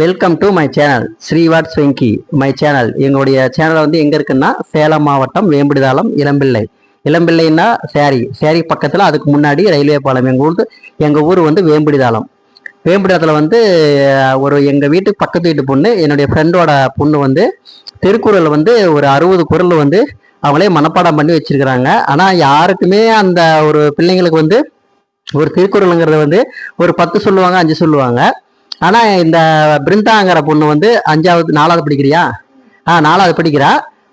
Welcome to my channel ஸ்ரீவாட் ஸ்வெங்கி my channel. எங்களுடைய சேனல் வந்து எங்க இருக்குன்னா சேலம் மாவட்டம் வேம்புடிதாளம் இளம்பிள்ளை. இளம்பிள்ளைன்னா சேரி பக்கத்துல அதுக்கு முன்னாடி ரயில்வே பாலம். எங்க ஊர் வந்து வேம்புடிதாளம். வேம்புடிதாளத்துல வந்து எங்க வீட்டுக்கு பக்கத்து வீட்டு பொண்ணு, என்னுடைய ஃப்ரெண்டோட பொண்ணு வந்து திருக்குறள் வந்து ஒரு 60 குறள் வந்து அவங்களே மனப்பாடம் பண்ணி வச்சிருக்கிறாங்க. ஆனா யாருக்குமே அந்த ஒரு பிள்ளைங்களுக்கு வந்து ஒரு திருக்குறளுங்கிறத வந்து ஒரு 10 சொல்லுவாங்க, 5 சொல்லுவாங்க. ஆனா இந்த பிருந்தாங்கிற பொண்ணு வந்து 4வது படிக்கிறியா? 4வது படிக்கிறா.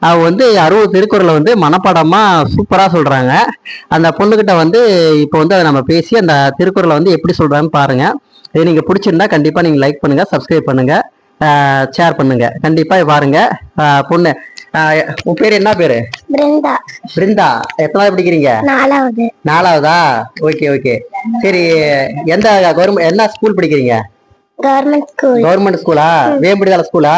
அவ வந்து 60 திருக்குறளை வந்து மனப்பாடமா சூப்பரா சொல்றாங்க. அந்த பொண்ணுகிட்ட வந்து இப்போ வந்து அதை நம்ம பேசி அந்த திருக்குறளை வந்து எப்படி சொல்றான்னு பாருங்க. இது நீங்க பிடிச்சிருந்தா கண்டிப்பா நீங்க லைக் பண்ணுங்க, சப்ஸ்கிரைப் பண்ணுங்க, ஷேர் பண்ணுங்க. கண்டிப்பா பாருங்க. பொண்ணு, உன் பேரு என்ன பேரு? பிருந்தா. பிருந்தா எத்தனாவது படிக்கிறீங்க? 4வது. 4வதா? ஓகே. சரி, எந்த கவர்மெண்ட் என்ன ஸ்கூல் படிக்கிறீங்க? கவர்மெண்ட் ஸ்கூலா? வேம்புடிதாள ஸ்கூலா?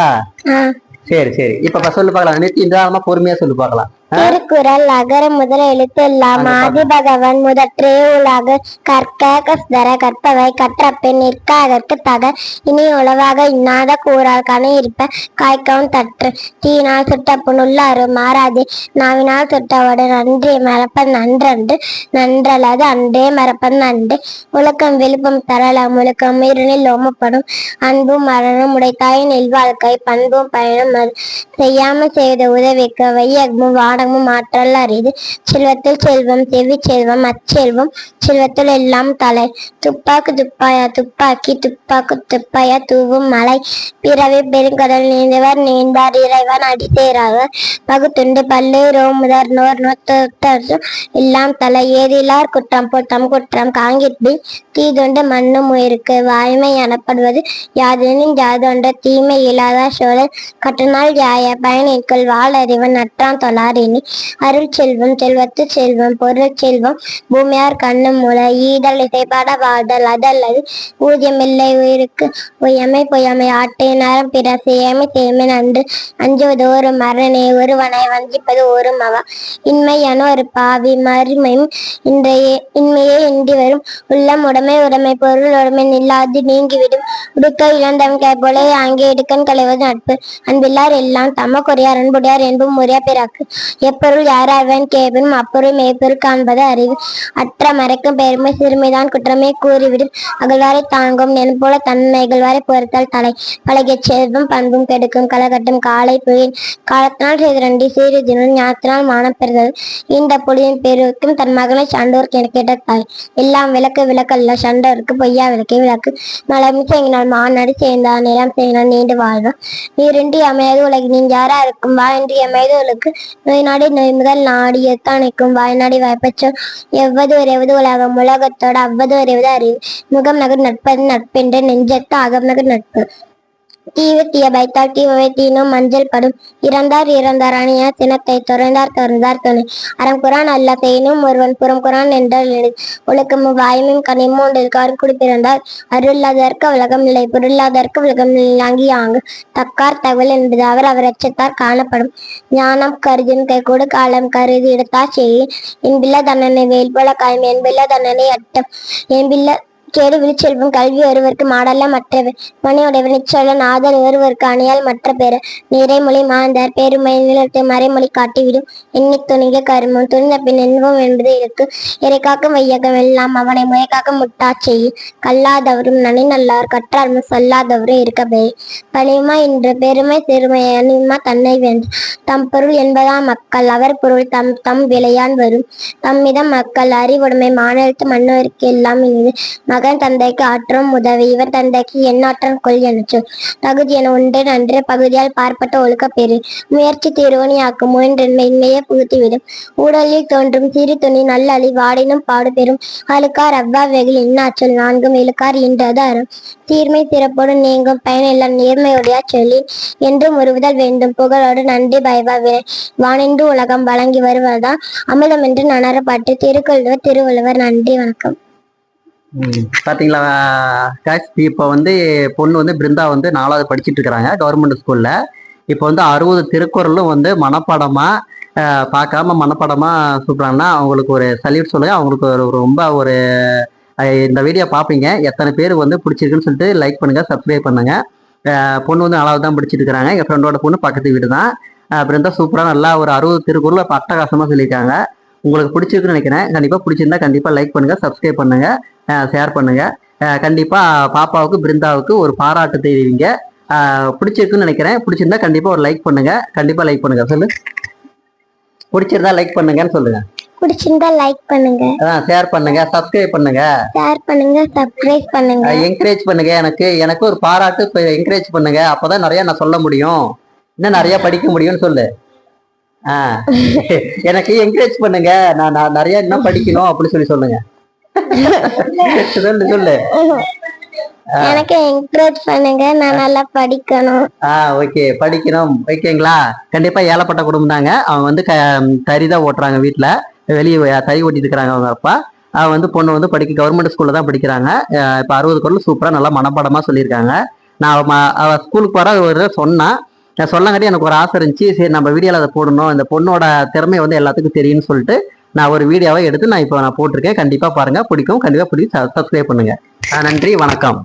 சரி. இப்ப சொல்லு பார்க்கலாம். நிதானமா பொறுமையா சொல்லு பார்க்கலாம். திருக்குறள் அகர முதல எழுத்தெல்லாம் ஆதி பகவன் முதற்றே உலகு கற்க கஸ்தர கற்பவை கற்றப்பின் நிற்க அதற்கு தக இனி உளவாக இன்னாத கூறால் கனை இருப்ப காய்க்கவும் தற்று தீனால் சுட்டப்புண் உள்ளாறு மாறாதே நாவினால் சுட்டவோடு நன்றே மறப்பது நன்றன்று நன்றல்லது அன்றே மறப்பது நன்றே ஒழுக்கம் விழுப்பம் தரலாம் ஒழுக்கம் இருநில் ஓமப்படும் அன்பும் மரணம் உடைத்தாயின் இல்வாழ்க்கை பண்பும் பயனும் செய்யாமல் செய்த உதவிக்கு வையகமும் வாடகமும் ஆற்றல் அரிது செல்வத்தில் செல்வம் செவி செல்வம் அச்செல்வம் செல்வத்தில் எல்லாம் தலை துப்பாக்கு துப்பாயா துப்பாக்கி துப்பாக்கு துப்பாயா தூவும் மலை பிறவி பெருங்கடல் நீந்தவர் நீந்தார் இறைவன் அடி சேராவர் பகுத்துண்டு பல்லு ரோமுதர் நோர் நொத்தரும் எல்லாம் தலை ஏதிலார் குற்றம் போல் தம் குற்றம் காங்கிட்டு தீதொண்டு மண்ணும் உயிருக்கு வாய்மை எனப்படுவது யாதெனின் யாதொன்ற தீமை இல்லாத சோழர் கட்டுநாள் யாய பயனிற்குள் வாழ் நற்றான் தொழாரினி அருள் செல்வம் செல்வத்து செல்வம் பொருள் செல்வம் பூமியார் கண்ணு முளை ஈதல் இசைப்பாட வாழ்தல் அதல்லது ஊதியமில்லை உயிருக்கு பொய்யமை ஆட்டை நரம் பிற செய்யமை செய்மை நன்று அஞ்சுவது ஒரு மரணே ஒருவனை வஞ்சிப்பது ஒரு மவா இன்மையான ஒரு பாவி மறுமையும் இன்மையே இன்றி வரும் உள்ளம் உடைமை பொருள் உடைமை இல்லாது நீங்கிவிடும் உடுக்க இழந்தவன் கைப்போல அங்கே எடுக்கன் களைவது நட்பு அன்பில்லார் எல்லாம் தம கொரியார் அன்புடையார் என்பும் முறையா பிறாக்கு எப்பொருள் யாரார்வன் கேபினும் அப்பொருள் மெய்ப்பொருள் காண்பது அறிவு அற்ற மறைக்கும் பெருமை சிறுமைதான் குற்றமே கூறிவிடும் அகழ்வாரை தாங்கும் நென்போல தன்மைகள் வரை பொறுத்தல் தலை பழகிய செல்வம் பண்பும் கெடுக்கும் களகட்டும் காலை புயல் காலத்தினால் செய்திரண்டி சீரிதினும் ஞாத்தினால் மானம் பெறுதல் இந்த பொழுதின் பெருக்கும் தன் மகனை சான்றோர் கேட்ட தாய் எல்லாம் விளக்கல்ல சண்டோருக்கு பொய்யா விளக்கே விளக்கு மலம் செய்யினால் மாநாடு சேர்ந்தார் நிலம் செய்யினால் நீண்டு வாழ்வார் நீரின்றி அமையாது உலகினின் யாரா இருக்கும் வாயின்றி அமைதலுக்கு நோய் நாடி நோய் முதல் நாடி எத்தானைக்கும் வாய்நாடி வாய்ப்பச்சோ எவ்வது வரைவது உலகம் உலகத்தோடு அவ்வது வரைவது அறிவு முகம் நகர் நட்பது நட்பென்று நெஞ்சத்து அகம் நகர் நட்பு தீவு தீய பைத்தால் தீவை தீனும் மஞ்சள் படும் இறந்தார் அணிய சினத்தை துறந்தார் துணை அறம் குரான் அல்ல செய்யினும் ஒருவன் புறம் குரான் என்றால் ஒழுக்கமும் வாயுமும் கனிமும் ஒன்றில் குடிப்பிறந்தார் அருளாதற்கு உலகம் இல்லை பொருளாதற்கு உலகம் இல்லாங்கி ஆங்கு தக்கார் தகவல் என்பது அவர் அச்சத்தார் காணப்படும் ஞானம் கருதின் கைகூடு காலம் கருதி எடுத்தார் செய்யின் என்பில்ல தண்டனை வேல் போல காயம் என்பில்ல தண்டனை அட்டம் என்பில்ல கேடு விழிச்செல்வம் கல்வி ஒருவருக்கு மாடல்ல மற்றவர் மணியுடையவர் நிச்சொல்லன் ஆதல் ஒருவருக்கு அணியால் மற்ற பேர நிறைமொழி மாந்தார் பெருமை நிலத்தை மறைமொழி காட்டிவிடும் எண்ணி துணிக கருமம் துணிந்த பின் என்போம் என்பது இருக்கு இறைக்காக்கும் வையகம் எல்லாம் அவனை முயக்காக்கும் முட்டா செய்யும் கல்லாதவரும் நனி நல்லார் கற்றார்மும் சொல்லாதவரும் இருக்க பெயர் பணியுமா இன்று பெருமை சிறுமை அணியுமா தன்னை வென்று தம் பொருள் என்பதாம் மக்கள் அவர் பொருள் தம் விளையான் வரும் தம்மிதம் மக்கள் அறிவுடைமை மாநிலத்து மன்னருக்கு எல்லாம் இனிது மகன் தந்தைக்கு ஆற்றும் உதவி இவர் தந்தைக்கு எண்ணாற்றம் கொள் என சொல் தகுதி என ஒன்று நன்று பகுதியால் பார்ப்பட்ட ஒழுக்க பெரு முயற்சி திருவணியாக்கும் முயன்றின்மையே புகுத்திவிடும் ஊடலில் தோன்றும் சிறு துணி நல்ல அழி வாடினும் பாடு பெறும் அழுக்கார் அவ்வா வெகுள் இன்னாச்சொல் 4 இழுக்கார் ஈன்றது அறம் தீர்மை சிறப்போடு நீங்கும் பயனெல்லாம் நேர்மையுடைய சொல்லி என்றும் உருவுதல் வேண்டும் புகழோடு நன்றி பயவா வினை வானின்று உலகம் வழங்கி வருவதுதான் அமிர்தம் என்று நனரப்பட்டு திருவள்ளுவர் நன்றி வணக்கம். பார்த்தீங்களா காஷ்? இப்போ வந்து பொண்ணு வந்து பிருந்தா வந்து 4வது படிச்சுட்டு இருக்கிறாங்க கவர்மெண்ட் ஸ்கூல்ல. இப்போ வந்து 60 திருக்குறளும் வந்து மனப்பாடமாக பார்க்காம மனப்பாடமாக சொல்கிறாங்கன்னா அவங்களுக்கு ஒரு சல்யூட் சொல்லுங்க. அவங்களுக்கு ரொம்ப ஒரு இந்த வீடியோ பார்ப்பீங்க. எத்தனை பேர் வந்து பிடிச்சிருக்குன்னு சொல்லிட்டு லைக் பண்ணுங்க, சப்ஸ்கிரைப் பண்ணுங்க. பொண்ணு வந்து அளவு தான் பிடிச்சிட்டு இருக்கிறாங்க. எங்கள் ஃப்ரெண்டோட பொண்ணு பக்கத்து வீடு தான். பிருந்தா சூப்பராக நல்லா ஒரு 60 திருக்குறள் அட்டகாசமாக சொல்லியிருக்காங்க. உங்களுக்கு பிடிச்சிருக்குன்னு நினைக்கிறேன். கண்டிப்பாக பிடிச்சிருந்தா கண்டிப்பாக லைக் பண்ணுங்க, சப்ஸ்கிரைப் பண்ணுங்க, ஷேர் பண்ணுங்க. கண்டிப்பாக பாப்பாவுக்கு பிருந்தாவுக்கு ஒரு பாராட்டு தெரிவிங்க. பிடிச்சிருக்குன்னு நினைக்கிறேன். பிடிச்சிருந்தா கண்டிப்பாக ஒரு லைக் பண்ணுங்க. கண்டிப்பாக லைக் பண்ணுங்க. சொல்லு, பிடிச்சிருந்தா லைக் பண்ணுங்கன்னு சொல்லுங்க. பிடிச்சிருந்தா லைக் பண்ணுங்க, ஷேர் பண்ணுங்க, சப்ஸ்கிரைப் பண்ணுங்க, சப்ஸ்கிரைப் பண்ணுங்க. என்கரேஜ் பண்ணுங்க. எனக்கு ஒரு பாராட்டு என்கரேஜ் பண்ணுங்க. அப்பதான் நிறைய நான் சொல்ல முடியும், இன்னும் நிறைய படிக்க முடியும்னு சொல்லு. எனக்கு என்கரேஜ் பண்ணுங்க, நான் நிறைய இன்னும் படிக்கணும் அப்படின்னு சொல்லுங்க. சொல்லு சொல்லு. எனக்கு என்கரேஜ் பண்ணுங்க, நான் நல்லா படிக்கணும். ஓகே, படிக்கணும். ஓகேங்களா? கண்டிப்பா ஏழப்பட்ட குடும்பம் தாங்க. அவங்க வந்து தறி தான் ஓட்டுறாங்க, வீட்டுல வெளியே தறி ஓட்டிட்டு இருக்கிறாங்க அவங்க அப்பா. அவன் வந்து பொண்ணு வந்து கவர்மெண்ட் ஸ்கூல்ல தான் படிக்கிறாங்க. இப்போ 60 குரல் சூப்பரா நல்லா மனப்பாடமா சொல்லியிருக்காங்க. நான் அவ ஸ்கூலுக்கு போற ஒரு சொன்னா சொல்லங்காட்டி எனக்கு ஒரு ஆசை இருந்துச்சு. சரி, நம்ம வீடியோல அதை போடணும், இந்த பொண்ணோட திறமை வந்து எல்லாத்துக்கும் தெரியும்னு சொல்லிட்டு நான் ஒரு வீடியோவை எடுத்து நான் போட்டிருக்கேன். கண்டிப்பா பாருங்க, பிடிக்கும். கண்டிப்பா பிடிக்கும். சப்ஸ்கிரைப் பண்ணுங்க. நன்றி, வணக்கம்.